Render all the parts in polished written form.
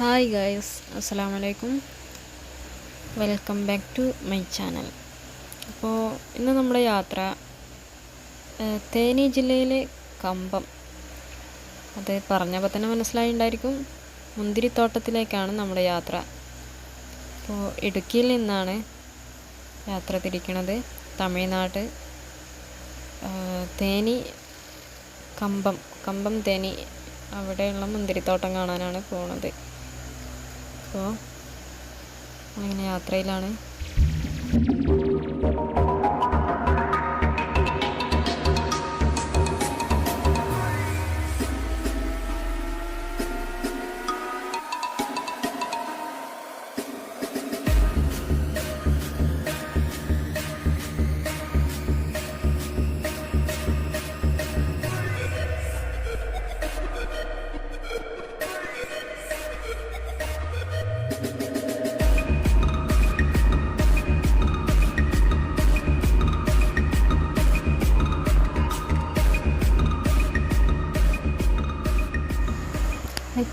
Hi guys, അസ്സലാമു അലൈക്കും. Welcome back to my channel. അപ്പോൾ ഇന്ന് നമ്മുടെ യാത്ര തേനി ജില്ലയിലെ കമ്പം, അത് പറഞ്ഞപ്പോൾ തന്നെ മനസ്സിലായിട്ടുണ്ടായിരിക്കും, മുന്തിരിത്തോട്ടത്തിലേക്കാണ് നമ്മുടെ യാത്ര. അപ്പോൾ ഇടുക്കിയിൽ നിന്നാണ് യാത്ര തിരിക്കുന്നത്. തമിഴ്നാട് തേനി കമ്പം തേനി അവിടെയുള്ള മുന്തിരിത്തോട്ടം കാണാനാണ് പോകുന്നത്. അപ്പോൾ അങ്ങനെ യാത്രയിലാണ്.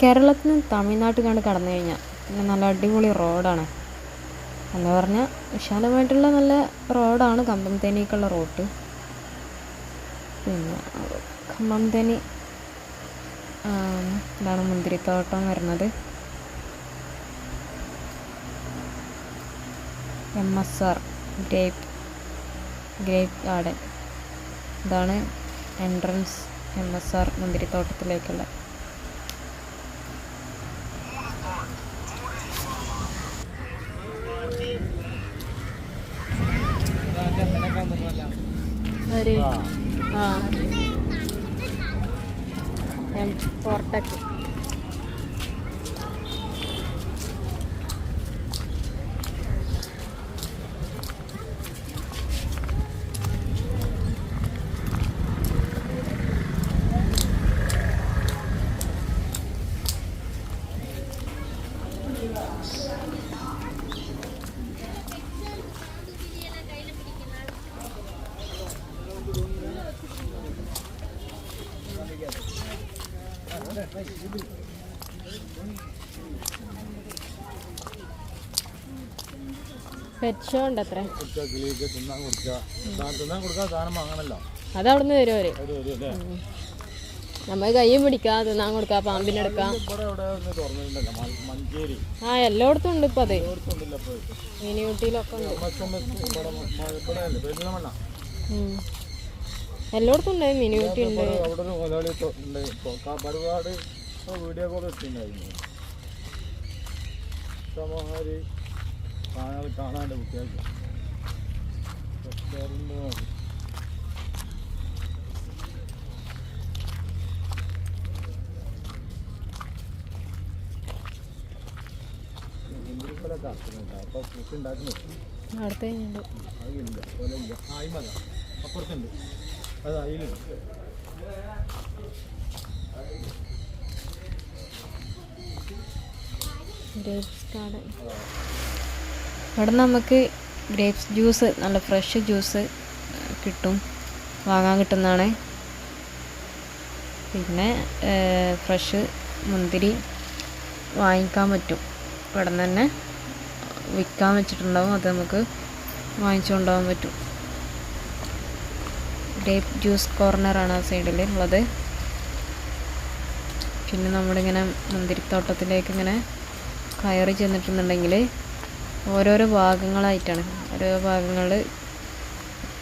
കേരളത്തിൽ നിന്ന് തമിഴ്നാട്ടിൽ കണ്ട് കടന്നു കഴിഞ്ഞാൽ പിന്നെ നല്ല അടിപൊളി റോഡാണ്. എന്ന് പറഞ്ഞാൽ വിശാലമായിട്ടുള്ള നല്ല റോഡാണ് കമ്പം തേനിക്കുള്ള റോഡ്. പിന്നെ കമ്പം തേനി ഇതാണ് മുന്തിരിത്തോട്ടം വരുന്നത്. MSR ഗ്രേപ്പ് ഗാർഡൻ, ഇതാണ് എൻട്രൻസ് MSR മുന്തിരിത്തോട്ടത്തിലേക്കുള്ള. ഫോർട്ടക്ക് പെറ്റ് ഷോ ഉണ്ട്. അത്ര അത് അവിടുന്ന് വരും അവര്. നമ്മൾ കയ്യും പിടിക്കാം, തിന്നാൻ കൊടുക്കാം, പാമ്പിനെടുക്കാം. എല്ലായിടത്തും ഉണ്ട് ഇപ്പൊ. അത് മിനി ഊട്ടിയിലൊക്കെ ഉണ്ട്, എല്ലായിടത്തും ഉണ്ട്. മിനി ഊട്ടി ഉണ്ട്. വീഡിയോ കോൾ ഇട്ടുണ്ടായിരുന്നു. കാണാണ്ട് കുട്ടികൾക്ക് അപ്പൊ കൃഷി ഉണ്ടാക്കുന്നു. അപ്പുറത്തുണ്ട്, അത് അതിലുണ്ട്. ഇവിടെ നമുക്ക് ഗ്രേപ്സ് ജ്യൂസ്, നല്ല ഫ്രഷ് ജ്യൂസ് കിട്ടും, വാങ്ങാൻ കിട്ടുന്നതാണ്. പിന്നെ ഫ്രഷ് മുന്തിരി വാങ്ങിക്കാൻ പറ്റും. ഇവിടെ നിന്ന് തന്നെ വിൽക്കാൻ വെച്ചിട്ടുണ്ടാവും, അത് നമുക്ക് വാങ്ങിച്ചു കൊണ്ടുപോകാൻ പറ്റും. ഗ്രേപ്പ് ജ്യൂസ് കോർണറാണ് ആ സൈഡിൽ ഉള്ളത്. പിന്നെ നമ്മളിങ്ങനെ മുന്തിരിത്തോട്ടത്തിലേക്ക് ഇങ്ങനെ കയറി ചെന്നിട്ടുണ്ടെങ്കിൽ ഓരോരോ ഭാഗങ്ങളായിട്ടാണ്. ഓരോ ഭാഗങ്ങൾ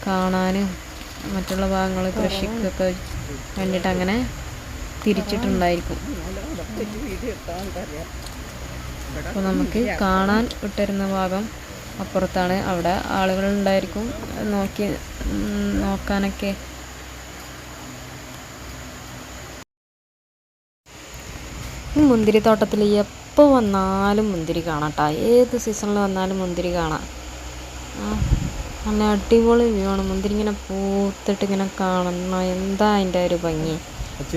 കാണാനും മറ്റുള്ള ഭാഗങ്ങൾ കൃഷിക്കൊക്കെ വേണ്ടിയിട്ട് അങ്ങനെ തിരിച്ചിട്ടുണ്ടായിരിക്കും. അപ്പോൾ നമുക്ക് കാണാൻ വിട്ടിരുന്ന ഭാഗം അപ്പുറത്താണ്. അവിടെ ആളുകളുണ്ടായിരിക്കും നോക്കാനൊക്കെ. ഈ മുന്തിരിത്തോട്ടത്തിൽ എപ്പോൾ വന്നാലും മുന്തിരി കാണാം കേട്ടോ. ഏത് സീസണിൽ വന്നാലും മുന്തിരി കാണാം. നല്ല അടിപൊളി വ്യൂ ആണ്. മുന്തിരി ഇങ്ങനെ പൂത്തിട്ട് ഇങ്ങനെ കാണണം, എന്താ അതിൻ്റെ ഒരു ഭംഗി.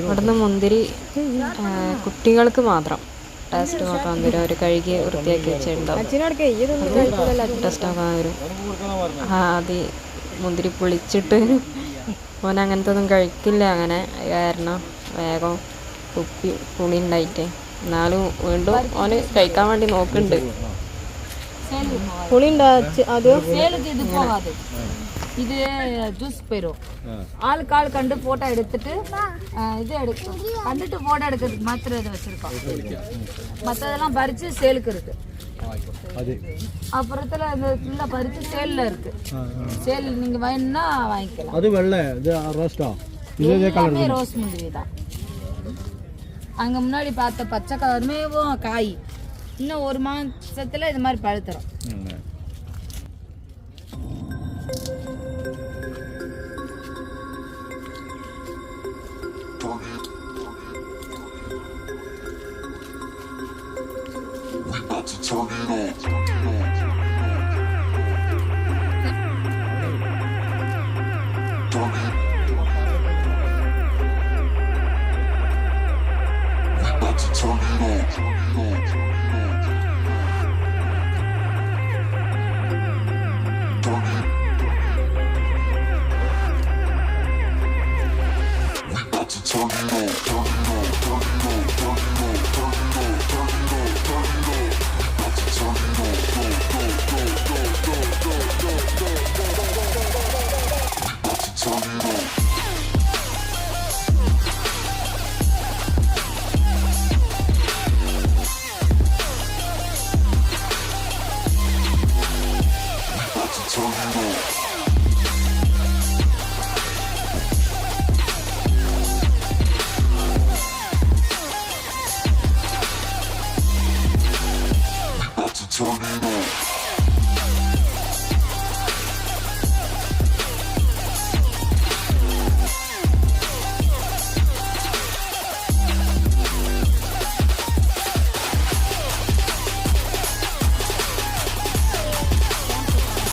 ഇവിടുന്ന് മുന്തിരി കുട്ടികൾക്ക് മാത്രം ടേസ്റ്റ് നോക്കാൻ വരും. അവർ കഴുകി വൃത്തിയാക്കി വെച്ചിട്ടുണ്ടാവും, ടേസ്റ്റ് നോക്കാൻ വരും. അത് മുന്തിരി പൊളിച്ചിട്ട് ഓൻ അങ്ങനത്തെ ഒന്നും കഴിക്കില്ല. അങ്ങനെ കാരണം വേഗം പുളി ഉണ്ടായിട്ട് എന്നാലും വീണ്ടും ഓന് കഴിക്കാൻ വേണ്ടി നോക്കുന്നുണ്ട്. சேலுக்கு போகாது. പുളി ഉണ്ടോ ആദ്യം? சேலுக்கு இது போகாது. இது ஜூஸ் போயிடும். ஆளுக்கு ஆள் கண்டு போட்டோ எடுத்துட்டு இது எடுக்கும் கண்டுட்டு போட்டோ எடுக்கிறதுக்கு மாத்திரம் இதை வச்சிருக்கோம். மற்றதெல்லாம் பறிச்சு சேலுக்கு இருக்கு. அப்புறத்துல இந்த ஃபுல்லா பறிச்சு சேல்ல இருக்கு. சேல் நீங்க வேணும்னா வாங்கிக்கலாம். അത് വെള്ള ഇത് റോസ്റ്റാ எல்லாமே ரோஸ் முந்திரி தான். அங்க முன்னாடி பார்த்த பச்சை கலருமே காய் இன்னும் ஒரு மாசத்துல இது மாதிரி பழுத்துரும். Tornado.